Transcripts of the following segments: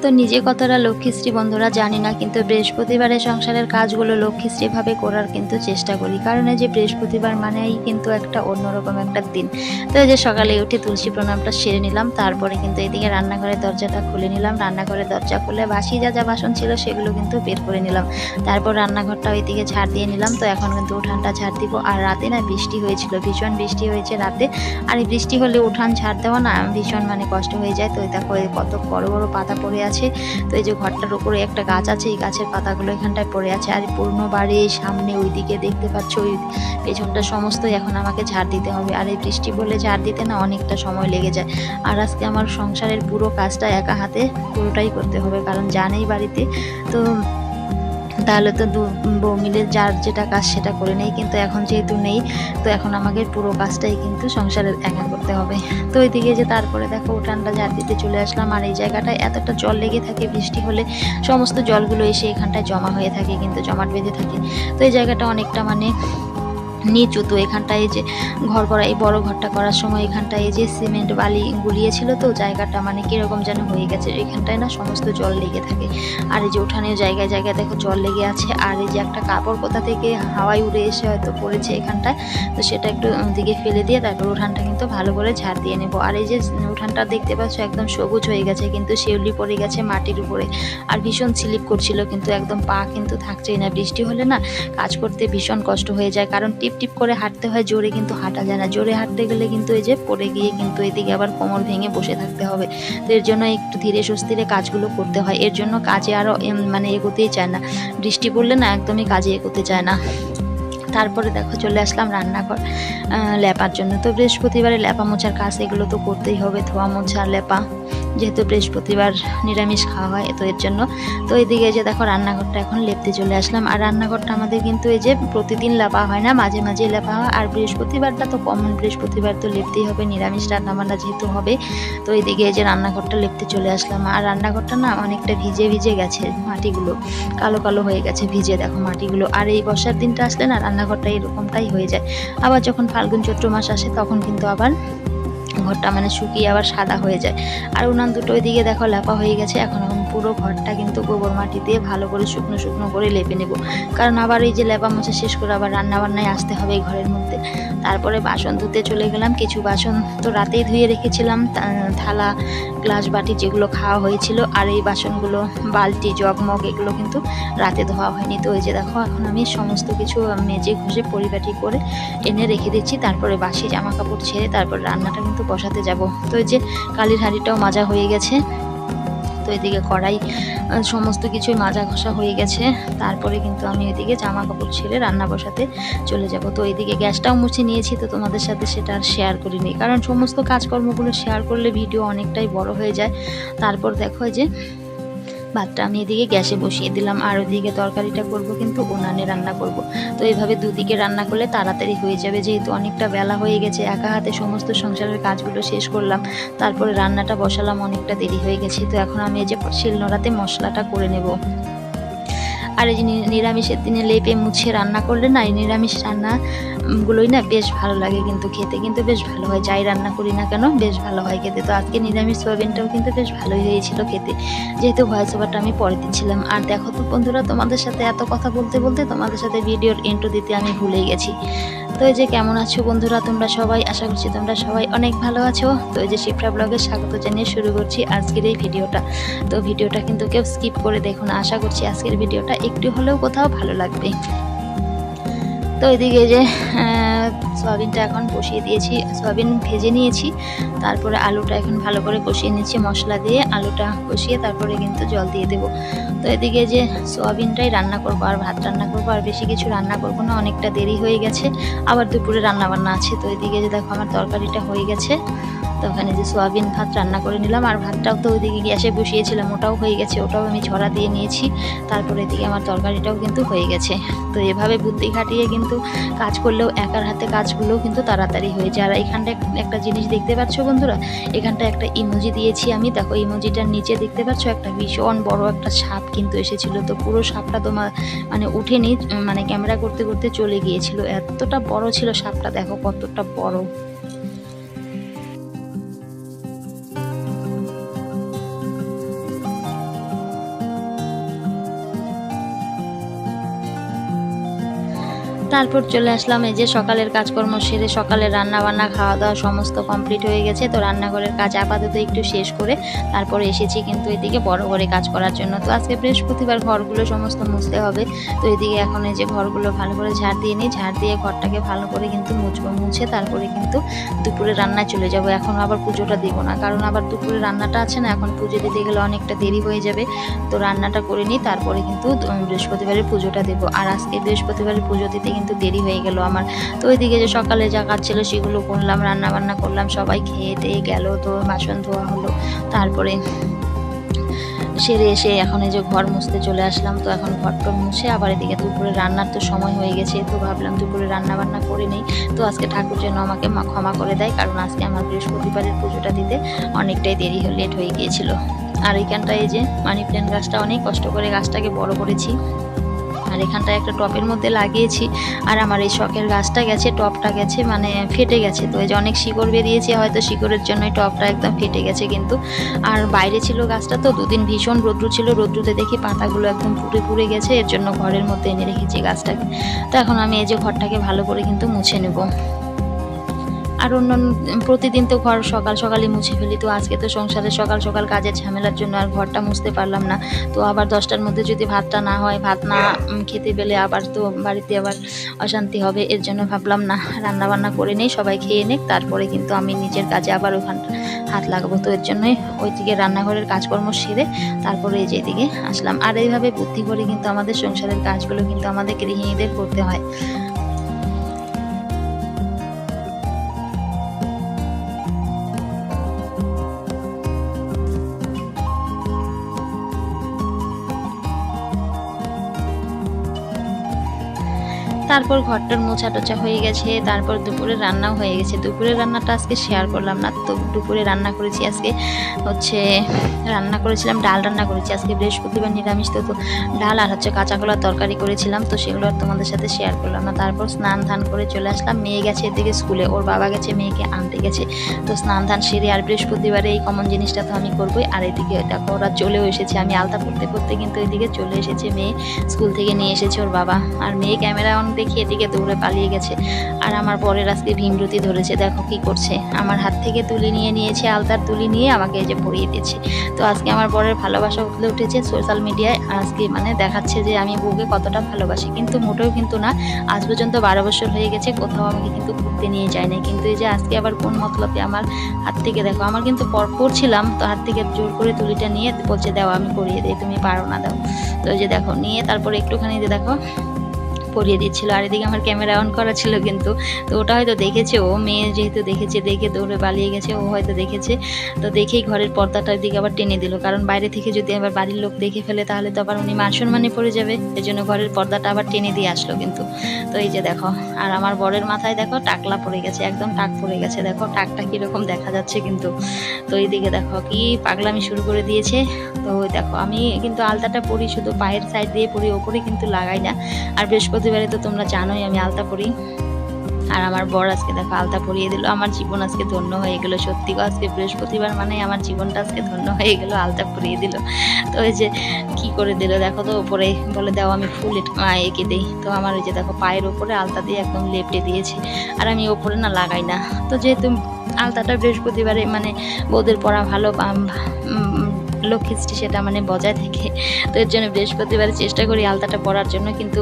তো নিজে কতটা লক্ষ্মীশ্রী বন্ধুরা জানি না, কিন্তু বৃহস্পতিবারে সংসারের কাজগুলো লক্ষ্মীশ্রীভাবে করার কিন্তু চেষ্টা করি, কারণ এই যে বৃহস্পতিবার মানেই কিন্তু একটা অন্যরকম একটা দিন। তো এই যে সকালে উঠে তুলসী প্রণামটা সেরে নিলাম, তারপরে কিন্তু এদিকে রান্নাঘরের দরজাটা খুলে নিলাম। রান্নাঘরের দরজা খুলে বাসি যা যা বাসন ছিল সেগুলো কিন্তু বের করে নিলাম। তারপর রান্নাঘরটা ওইদিকে ঝাড় দিয়ে নিলাম। তো এখন কিন্তু উঠানটা ঝাড় দিব। আর রাতে না বৃষ্টি হয়েছিল, ভীষণ বৃষ্টি হয়েছে রাতে। আর এই বৃষ্টি হলে উঠান ঝাড় দেওয়া না ভীষণ কষ্ট হয়ে যায়। তো দেখো কত বড় বড় পাতা পড়ে আছে। তো এই যে ঘরটার উপরে একটা গাছ আছে, এই গাছের পাতাগুলো এখানটায় পড়ে আছে। আর পুরনো বাড়ির সামনে ওইদিকে দেখতে পাচ্ছ ওই পেছনটা সমস্তই এখন আমাকে ঝাড় দিতে হবে। আর এই বৃষ্টি বলে ঝাড় দিতে না অনেকটা সময় লেগে যায়। আর আজকে আমার সংসারের পুরো কাজটা একা হাতে পুরোটাই করতে হবে, কারণ জানেই বাড়িতে তো তাহলে তো বউ মিলে যার যেটা কাজ সেটা করে নেই, কিন্তু এখন যেহেতু নেই তো এখন আমাকে পুরো কাজটাই কিন্তু সংসারের একা করতে হবে। তো ওইদিকে যে তারপরে দেখো উঠানটা ঝাড় দিতে চলে আসলাম। আর এই জায়গাটায় এতটা জল লেগে থাকে, বৃষ্টি হলে সমস্ত জলগুলো এসে এখানটায় জমা হয়ে থাকে, কিন্তু জমাট বেঁধে থাকে। তো এই জায়গাটা অনেকটা নিচু। তো এখানটায় যে ঘর করা, এই বড় ঘরটা করার সময় এখানটায় যে সিমেন্ট বালি গুলিয়েছিল, তো জায়গাটা কিরকম যেন হয়ে গেছে। এখানটায় না সমস্ত জল লেগে থাকে। আর এই যে উঠানের জায়গায় জায়গায় দেখো জল লেগে আছে। আর এই যে একটা কাপড় কোথা থেকে হাওয়ায় উড়ে এসে হয়তো পড়েছে এখানটায়, তো সেটা একটু দিকে ফেলে দিয়ে তারপর উঠানটা কিন্তু ভালো করে ঝাড় দিয়ে নেব। আর এই যে উঠানটা দেখতে পাচ্ছ একদম সবুজ হয়ে গেছে, কিন্তু শিউলি পড়ে গেছে মাটির উপরে। আর ভীষণ স্লিপ করছিল, কিন্তু একদম পা কিন্তু থাকছেই না। বৃষ্টি হলে না কাজ করতে ভীষণ কষ্ট হয়ে যায়, কারণ টিপ টিপ করে হাঁটতে হয়, জোরে কিন্তু হাঁটা যায় না। জোরে হাঁটতে গেলে কিন্তু এই যে পড়ে গিয়ে কিন্তু এদিকে আবার কোমর ভেঙে বসে থাকতে হবে। তো এর জন্য একটু ধীরে সুস্থিরে কাজগুলো করতে হয়। এর জন্য কাজে আরও এগোতেই চায় না। বৃষ্টি পড়লে না একদমই কাজে এগোতে চায় না। তারপরে দেখো চলে আসলাম রান্নাঘর লেপার জন্য। তো বৃহস্পতিবারে লেপা মোছার কাজ এগুলো তো করতেই হবে, ধোয়া মোছা লেপা, যেহেতু বৃহস্পতিবার নিরামিষ খাওয়া হয় তো এর জন্য। তো এইদিকে যে দেখো রান্নাঘরটা এখন লেপতে চলে আসলাম। আর রান্নাঘরটা আমাদের কিন্তু এই যে প্রতিদিন লেপা হয় না, মাঝে মাঝে লেপা হয়। আর বৃহস্পতিবারটা তো কমন, বৃহস্পতিবার তো লেপতেই হবে, নিরামিষ রান্নাবান্না যেহেতু হবে। তো এইদিকে এই যে রান্নাঘরটা লেপতে চলে আসলাম। আর রান্নাঘরটা না অনেকটা ভিজে ভিজে গেছে, মাটিগুলো কালো কালো হয়ে গেছে ভিজে, দেখো মাটিগুলো। আর এই বর্ষার দিনটা আসলে না রান্নাঘরটা এরকমটাই হয়ে যায়। আবার যখন ফাল্গুন চৈত্র মাস আসে তখন কিন্তু আবার ঘরটা শুকিয়ে আবার সাদা হয়ে যায়। আর উনান দুটো ওইদিকে দেখো লেপা হয়ে গেছে। এখন পুরো ঘরটা কিন্তু গোবর মাটি দিয়ে ভালো করে শুকনো শুকনো করে লেপে নেব, কারণ আবার এই যে লেপা মোছা শেষ করে আবার রান্না বান্নায় আসতে হবে এই ঘরের মধ্যে। তারপরে বাসন ধুতে চলে গেলাম। কিছু বাসন তো রাতেই ধুয়ে রেখেছিলাম, থালা গ্লাস বাটি যেগুলো খাওয়া হয়েছিল। আর এই বাসনগুলো বালতি জগমগ এগুলো কিন্তু রাতে ধোয়া হয়নি। তো এই যে দেখো এখন আমি সমস্ত কিছু মেজে ঘষে পরিপাটি করে এনে রেখে দিচ্ছি। তারপরে বাসি জামা কাপড় ছেড়ে তারপর রান্নাটা কিন্তু বসাতে যাব। তো এই যে কালির হাঁড়িটাও মাজা হয়ে গেছে। তো এদিকে কড়াই সমস্ত কিছুই মাজা ঘষা হয়ে গেছে। তারপরে কিন্তু আমি ওইদিকে জামা কাপড় ছেড়ে রান্না বসাতে চলে যাব। তো এইদিকে গ্যাসটাও মুছে নিয়েছি, তো তোমাদের সাথে সেটা আর শেয়ার করিনি, কারণ সমস্ত কাজকর্মগুলো শেয়ার করলে ভিডিও অনেকটাই বড় হয়ে যায়। তারপর দেখো যে ভাতটা আমি এদিকে গ্যাসে বসিয়ে দিলাম, আর ওইদিকে তরকারিটা করব কিন্তু উনানে রান্না করব। তো এইভাবে দুদিকে রান্না করলে তাড়াতাড়ি হয়ে যাবে, যেহেতু অনেকটা বেলা হয়ে গেছে, একা হাতে সমস্ত সংসারের কাজগুলো শেষ করলাম, তারপরে রান্নাটা বসালাম, অনেকটা দেরি হয়ে গেছে। তো এখন আমি এই যে শিলনোড়াতে মশলাটা করে নেব। আর এই যে নিরামিষের দিনে লেপে মুছে রান্না করলে না এই নিরামিষ রান্নাগুলোই না বেশ ভালো লাগে, কিন্তু খেতে কিন্তু বেশ ভালো হয়। যাই রান্না করি না কেন বেশ ভালো হয় খেতে। তো আজকে নিরামিষ সোয়াবিনটাও কিন্তু বেশ ভালোই হয়েছিল খেতে, যেহেতু ভয়েস ওভারটা আমি পরে দিচ্ছিলাম। আর দেখো তো বন্ধুরা, তোমাদের সাথে এত কথা বলতে বলতে তোমাদের সাথে ভিডিওর ইন্ট্রো দিতে আমি ভুলেই গেছি। তো এই যে কেমন আছো বন্ধুরা তোমরা সবাই, আশা করছি তোমরা সবাই অনেক ভালো আছো। তো এই যে শিপ্রা ব্লগে স্বাগত জানিয়ে শুরু করছি আজকের এই ভিডিওটা। তো ভিডিওটা কিন্তু কেউ স্কিপ করে দেখো না, আশা করছি আজকের ভিডিওটা একটু হলেও কোথাও ভালো লাগবে। তো এদিকে যে সয়াবিনটা এখন বসিয়ে দিয়েছি, সয়াবিন ভেজে নিয়েছি। তারপরে আলুটা এখন ভালো করে কষিয়ে নিচ্ছি মশলা দিয়ে, আলুটা কষিয়ে তারপরে কিন্তু জল দিয়ে দেবো। তো এদিকে যে সয়াবিনটাই রান্না করবো, আর ভাত রান্না করবো, আর বেশি কিছু রান্না করবো না, অনেকটা দেরি হয়ে গেছে, আবার দুপুরে রান্না বান্না আছে। তো এদিকে যে দেখো আমার তরকারিটা হয়ে গেছে। তো ওখানে যে সোয়াবিন ভাত রান্না করে নিলাম, আর ভাতটাও তো ওইদিকে গ্যাসে বসিয়েছিলাম, ওটাও হয়ে গেছে, ওটাও আমি ঝরা দিয়ে নিয়েছি। তারপরে এদিকে আমার তরকারিটাও কিন্তু হয়ে গেছে। তো এভাবে বুদ্ধি খাটিয়ে কিন্তু কাজ করলেও একার হাতে কাজগুলোও কিন্তু তাড়াতাড়ি হয়ে যায়। আর এখানটা একটা জিনিস দেখতে পাচ্ছ বন্ধুরা, এখানটা একটা ইমোজি দিয়েছি আমি, দেখো ইমোজিটার নিচে দেখতে পাচ্ছ একটা ভীষণ বড় একটা সাপ কিন্তু এসেছিল। তো পুরো সাপটা তোমার উঠেনি, ক্যামেরা করতে করতে চলে গিয়েছিল, এতটা বড় ছিল সাপটা, দেখো কতটা বড়। তারপর চলে আসলাম এই যে সকালের কাজকর্ম সেরে, সকালে রান্না বান্না খাওয়া দাওয়া সমস্ত কমপ্লিট হয়ে গেছে। তো রান্নাঘরের কাজ আপাতত একটু শেষ করে তারপরে এসেছি কিন্তু এদিকে বড় ঘরে কাজ করার জন্য। তো আজকে বৃহস্পতিবার, ঘরগুলো সমস্ত মুছতে হবে। তো এদিকে এখন এই যে ঘরগুলো ভালো করে ঝাড় দিয়ে নিই, ঝাড় দিয়ে ঘরটাকে ভালো করে কিন্তু মুছবো, মুছে তারপরে কিন্তু দুপুরে রান্নায় চলে যাব। এখন আবার পুজোটা দিব না, কারণ আবার দুপুরে রান্নাটা আছে না, এখন পুজো দিতে গেলে অনেকটা দেরি হয়ে যাবে। তো রান্নাটা করে নিই, তারপরে কিন্তু বৃহস্পতিবারের পুজোটা দেবো। আর আজকে বৃহস্পতিবারের পুজো দিতে কিন্তু দেরি হয়ে গেল আমার। তো ওইদিকে যে সকালে যা কাজ ছিল সেগুলো করলাম, রান্না বান্না করলাম, সবাই খেয়ে টেয়ে গেল। তো বাসন ধোয়া হলো, তারপরে সেরে এসে এখন এই যে ঘর মুছতে চলে আসলাম। তো এখন ঘরটা মুছে আবার এদিকে দুপুরে রান্নার তো সময় হয়ে গেছে, তো ভাবলাম দুপুরে রান্না বান্না করে নেই। তো আজকে ঠাকুর যেন আমাকে ক্ষমা করে দেয়, কারণ আজকে আমার বৃহস্পতিবারের পুজোটা দিতে অনেকটাই দেরি লেট হয়ে গিয়েছিল। আর এইখানটায় এই যে মানি প্ল্যান্ট গাছটা অনেক কষ্ট করে গাছটাকে বড় করেছি, আর এখানটায় একটা টপের মধ্যে লাগিয়েছি। আর আমার এই শখের গাছটা গেছে, টপটা গেছে মানে ফেটে গেছে। তো এই যে অনেক শিকড় বেরিয়েছে, হয়তো শিকড়ের জন্যই টপটা একদম ফেটে গেছে কিন্তু। আর বাইরে ছিল গাছটা, তো দুদিন ভীষণ রৌদ্র ছিল, রৌদ্রতে দেখি পাতাগুলো একদম পুড়ে পুড়ে গেছে, এর জন্য ঘরের মধ্যে এনে রেখেছি গাছটাকে। তো এখন আমি এই যে ঘরটাকে ভালো করে কিন্তু মুছে নেব। আর প্রতিদিন তো ঘর সকাল সকালই মুছে ফেলি। তো আজকে তো সংসারে সকাল সকাল কাজের ঝামেলার জন্য আর ঘরটা মুছতে পারলাম না। তো আবার 10টার মধ্যে যদি ভাতটা না হয়, ভাত না খেতে পেলে আবার তো বাড়িতে আবার অশান্তি হবে, এর জন্য ভাবলাম না, রান্না বান্না করে নেই, সবাই খেয়ে নেক, তারপরে কিন্তু আমি নিজের কাজে আবার ওখানটা হাত লাগাবো। তো এর জন্যই ওইদিকে রান্নাঘরের কাজকর্ম সেরে তারপরে এই যে এদিকে আসলাম। আর এইভাবে বুদ্ধি করে কিন্তু আমাদের সংসারের কাজগুলো কিন্তু আমাদের গৃহিণীদের করতে হয়। তারপর ঘরটার মোছা টোছা হয়ে গেছে, তারপর দুপুরে রান্নাও হয়ে গেছে। দুপুরের রান্নাটা আজকে শেয়ার করলাম না। তো দুপুরে রান্না করেছি আজকে রান্না করেছিলাম ডাল, রান্না করেছি আজকে বৃহস্পতিবার নিরামিষ। তো ডাল আর কাঁচা কলার তরকারি করেছিলাম, তো সেগুলো আর তোমাদের সাথে শেয়ার করলাম না। তারপর স্নান ধান করে চলে আসলাম। মেয়ে গেছে এদিকে স্কুলে, ওর বাবা গেছে মেয়েকে আনতে গেছে। তো স্নান ধান সেরে, আর বৃহস্পতিবারে এই কমন জিনিসটা তো আমি করবোই। আর এদিকে দেখো ওরা চলেও এসেছে, আমি আলতা পড়তে পড়তে কিন্তু এদিকে চলে এসেছে মেয়ে, স্কুল থেকে নিয়ে এসেছে ওর বাবা। আর মেয়ে ক্যামেরা অন দেখে এদিকে দৌড়ে পালিয়ে গেছে। আর আমার বরের আজকে ভীমরতি ধরেছে, দেখো কি করছে, আমার হাত থেকে তুলি নিয়েছে, আলতার তুলি নিয়ে আমাকে এই যে পরিয়ে দিচ্ছে। তো আজকে আমার বরের ভালোবাসা উঠলে উঠেছে সোশ্যাল মিডিয়ায়। আজকে মানে দেখাচ্ছে যে আমি বউকে কতটা ভালোবাসি, কিন্তু মোটেও কিন্তু না। আজ পর্যন্ত 12 বছর হয়ে গেছে, কোথাও আমাকে কিন্তু ঘুরতে নিয়ে যায় না। কিন্তু এই যে আজকে আবার কোন মতলবে আমার হাত থেকে, দেখো আমার কিন্তু পড়ছিলাম, তো হাত থেকে জোর করে তুলিটা নিয়ে বলছে দাও আমি পরিয়ে দিই, তুমি পারো না দাও। তো এই যে দেখো নিয়ে তারপরে একটুখানি যে দেখো পরিয়ে দিচ্ছিল। আর এদিকে আমার ক্যামেরা অন করা ছিল কিন্তু, তো ওটা হয়তো দেখেছে, ও মেয়ে যেহেতু দেখেছে, দেখে দৌড়ে পালিয়ে গেছে, ও হয়তো দেখেছে। তো দেখেই ঘরের পর্দাটার দিকে আবার টেনে দিল, কারণ বাইরে থেকে যদি আবার বাড়ির লোক দেখে ফেলে তাহলে তো আবার উনি মান সম্মানে পড়ে যাবে, এই জন্য ঘরের পর্দাটা আবার টেনে দিয়ে আসলো কিন্তু। তো এই যে দেখো, আর আমার বরের মাথায় দেখো টাকলা পড়ে গেছে, একদম টাক পড়ে গেছে, দেখো টাকটা কিরকম দেখা যাচ্ছে কিন্তু। তো এইদিকে দেখো কি পাগলামি শুরু করে দিয়েছে। তো দেখো আমি কিন্তু আলতাটা পরি শুধু পায়ের সাইড দিয়ে পরি, ওপরে কিন্তু লাগাই না। আর বৃহস্পতিবারে তো তোমরা জানোই আমি আলতা পরি। আর আমার বর আজকে দেখো আলতা পরিয়ে দিল, আমার জীবন আজকে ধন্য হয়ে গেল। সত্যি আজকে বৃহস্পতিবার মানে আমার জীবনটা আজকে ধন্য হয়ে গেল, আলতা পরিয়ে দিল। তো এই যে কি করে দিল দেখো, তো ওপরে বলে দাও আমি ফুল এঁকে দিই। তো আমার ওই যে দেখো পায়ের ওপরে আলতা দিয়ে একদম লেপটে দিয়েছে, আর আমি ওপরে না লাগাই না। তো যেহেতু আলতাটা বৃহস্পতিবারে মানে বউদের পরা ভালো, লক্ষ্মীশ্রী সেটা মানে বজায় থাকে। তো এর জন্য বৃহস্পতিবারে চেষ্টা করি আলতাটা পরার জন্য, কিন্তু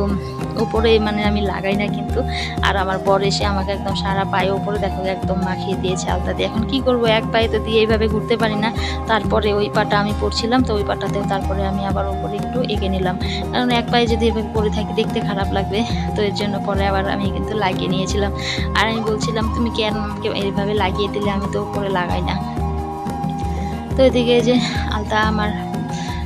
উপরে মানে আমি লাগাই না কিন্তু। আর আমার বর এসে আমাকে একদম সারা পায়ে উপরে দেখো একদম মাখিয়ে দিয়েছে আলতা দিয়ে। এখন কি করব, এক পায়ে তো দিয়ে এইভাবে ঘুরতে পারি না। তারপরে ওই পাটা আমি পরছিলাম, তো ওই পাটাতেও তারপরে আমি আবার উপরে একটু এগিয়ে নিলাম, কারণ এক পায়ে যদি এভাবে পরে থাকি দেখতে খারাপ লাগবে। তো এর জন্য পরে আবার আমি কিন্তু লাগিয়ে নিয়েছিলাম। আর আমি বলছিলাম তুমি কেন আমাকে এইভাবে লাগিয়ে দিলে, আমি তো উপরে লাগাই না। তো এদিকে যে আলতা আমার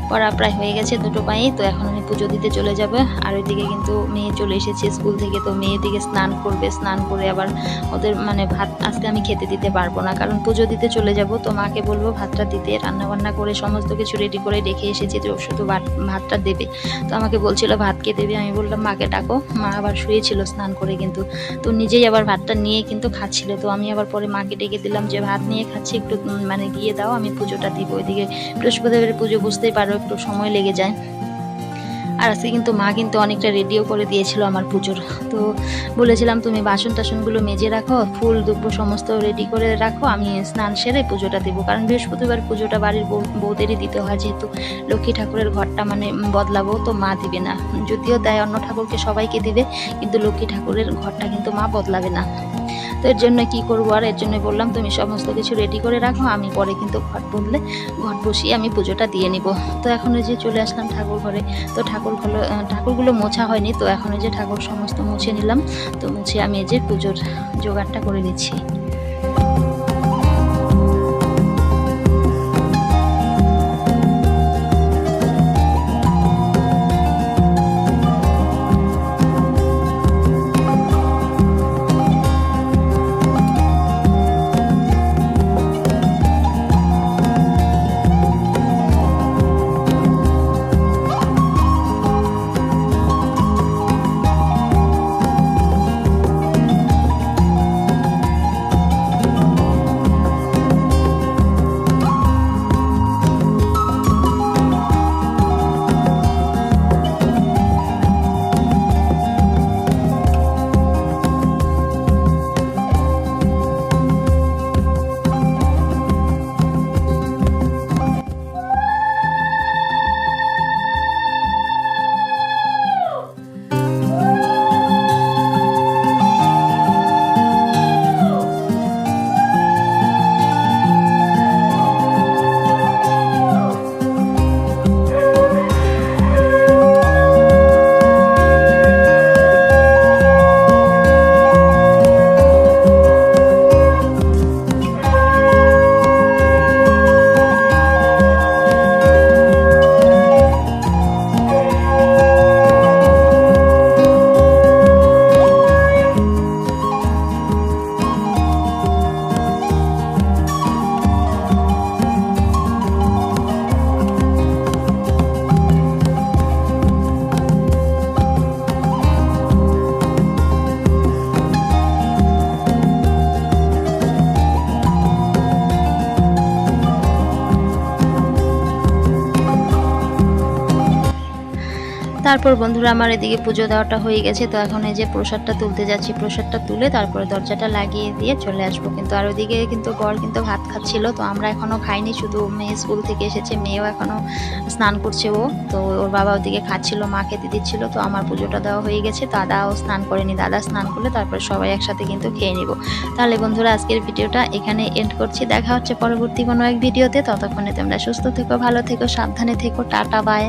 পড়া প্রায় হয়ে গেছে দুটো পায়েই। তো এখন আমি পুজো দিতে চলে যাব। আর ওইদিকে কিন্তু মেয়ে চলে এসেছে স্কুল থেকে, তো মেয়ের দিকে স্নান করবে, স্নান করে আবার ওদের মানে ভাত আজকে আমি খেতে দিতে পারবো না, কারণ পুজো দিতে চলে যাব। তো মাকে বলবো ভাতটা দিতে, রান্নাবান্না করে সমস্ত কিছু রেডি করে রেখে এসেছি, তো শুধু ভাতটা দেবে। তো আমাকে বলছিল ভাত কে দেবে, আমি বললাম মাকে ডাকো। মা আবার শুয়েছিল স্নান করে কিন্তু, তো নিজেই আবার ভাতটা নিয়ে কিন্তু খাচ্ছিল। তো আমি আবার পরে মাকে ডেকে দিলাম যে ভাত নিয়ে খাচ্ছি, একটু মানে গিয়ে দাও, আমি পুজোটা দিব। ওইদিকে বৃহস্পতিবারের পুজো বুঝতেই পারো একটু সময় লেগে যায়। আর আজকে কিন্তু মা কিন্তু অনেকটা রেডিও করে দিয়েছিল আমার পুজোর। তো বলেছিলাম তুমি বাসন টাসনগুলো মেজে রাখো, ফুল দুব্ব সমস্ত রেডি করে রাখো, আমি স্নান সেরে পুজোটা দেবো। কারণ বৃহস্পতিবার পুজোটা বাড়ির বউদেরই দিতে হয়, যেহেতু লক্ষ্মী ঠাকুরের ঘরটা মানে বদলাবো, তো মা দিবে না। যদিও দেয় অন্য ঠাকুরকে সবাইকে দিবে, কিন্তু লক্ষ্মী ঠাকুরের ঘরটা কিন্তু মা বদলাবে না। তো এর জন্য কি করবো, আর এর জন্য বললাম তুমি সমস্ত কিছু রেডি করে রাখো, আমি পরে কিন্তু ঘট বসিয়ে আমি পুজোটা দিয়ে নিব। তো এখন ওই যে চলে আসলাম ঠাকুর ঘরে। তো ঠাকুরগুলো মোছা হয়নি, তো এখন ওই যে ঠাকুর সমস্ত মুছে নিলাম। তো মুছে আমি এই যে পুজোর জোগাড়টা করে দিচ্ছি। তারপর বন্ধুরা আমার এদিকে পুজো দেওয়াটা হয়ে গেছে। তো এখন এই যে প্রসাদটা তুলতে যাচ্ছি, প্রসাদটা তুলে তারপরে দরজাটা লাগিয়ে দিয়ে চলে আসবো। কিন্তু আর ওইদিকে কিন্তু বর কিন্তু ভাত খাচ্ছিল, তো আমরা এখনও খাইনি, শুধু মেয়ে স্কুল থেকে এসেছে, মেয়েও এখনও স্নান করছে। তো ওর বাবা ওদিকে খাচ্ছিল, মা খেতে দিচ্ছিল। তো আমার পুজোটা দেওয়া হয়ে গেছে, দাদাও স্নান করেনি, দাদা স্নান করলে তারপরে সবাই একসাথে কিন্তু খেয়ে নিব। তাহলে বন্ধুরা আজকের ভিডিওটা এখানে এন্ড করছি, দেখা হচ্ছে পরবর্তী কোনো এক ভিডিওতে। ততক্ষণে তোমরা সুস্থ থেকো, ভালো থেকো, সাবধানে থেকো, টাটা বাই।